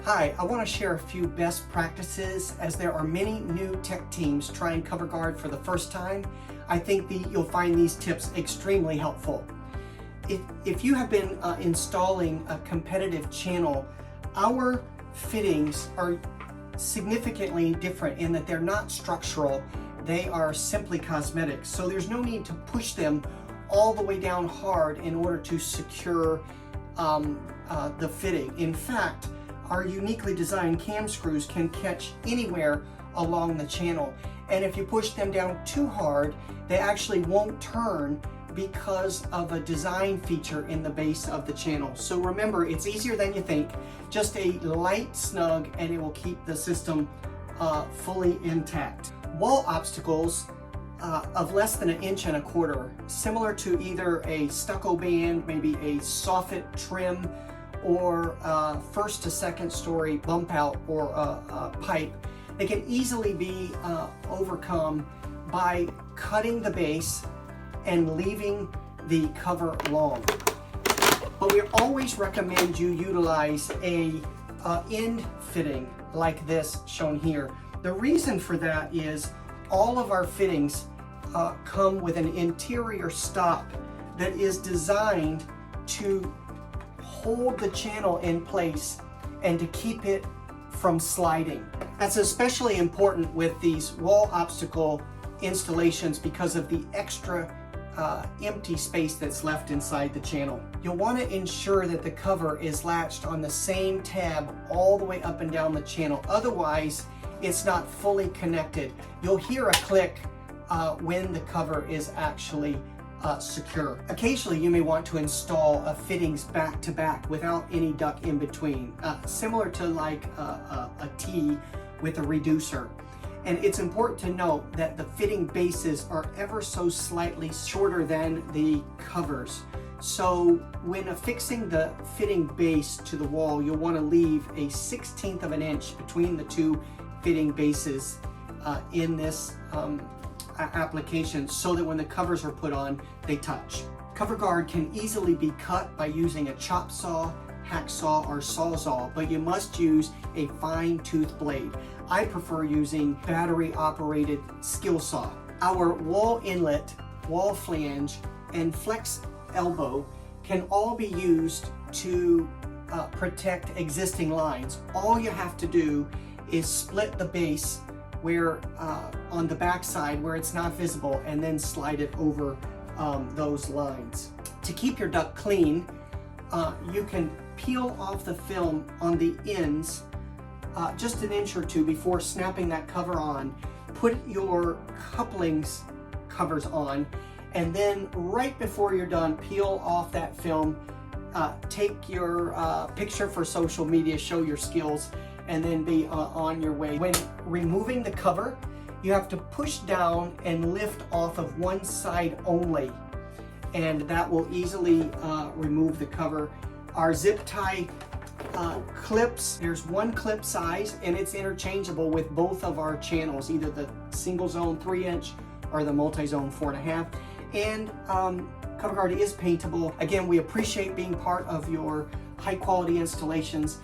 Hi, I want to share a few best practices as there are many new tech teams trying cover guard for the first time. I think you'll find these tips extremely helpful. If you have been installing a competitive channel, our fittings are significantly different in that they're not structural, they are simply cosmetic. So there's no need to push them all the way down hard in order to secure the fitting. In fact, our uniquely designed cam screws can catch anywhere along the channel. And if you push them down too hard, they actually won't turn because of a design feature in the base of the channel. So remember, it's easier than you think. Just a light snug and it will keep the system fully intact. Wall obstacles of less than 1.25 inches, similar to either a stucco band, maybe a soffit trim, or first to second story bump out or a pipe. They can easily be overcome by cutting the base and leaving the cover long. But we always recommend you utilize a end fitting like this shown here. The reason for that is all of our fittings come with an interior stop that is designed to hold the channel in place and to keep it from sliding. That's especially important with these wall obstacle installations because of the extra empty space that's left inside the channel. You'll want to ensure that the cover is latched on the same tab all the way up and down the channel. Otherwise, it's not fully connected. You'll hear a click when the cover is actually secure. Occasionally, you may want to install fittings back to back without any duct in between, similar to like a T with a reducer. And it's important to note that the fitting bases are ever so slightly shorter than the covers. So when affixing the fitting base to the wall, you'll want to leave a 1/16 of an inch between the two fitting bases in this application so that when the covers are put on, they touch. Cover guard can easily be cut by using a chop saw, hacksaw, or sawzall, but you must use a fine tooth blade. I prefer using battery operated skill saw. Our wall inlet, wall flange, and flex elbow can all be used to protect existing lines. All you have to do is split the base where on the back side where it's not visible and then slide it over those lines. To keep your duct clean, you can peel off the film on the ends just 1 inch or 2 before snapping that cover on. Put your couplings covers on, and then right before you're done, peel off that film, take your picture for social media, show your skills, and then be on your way. When removing the cover, you have to push down and lift off of one side only, and that will easily remove the cover. Our zip tie clips, there's one clip size and it's interchangeable with both of our channels, either the single zone 3-inch or the multi-zone 4.5. And cover guard is paintable. Again, we appreciate being part of your high quality installations.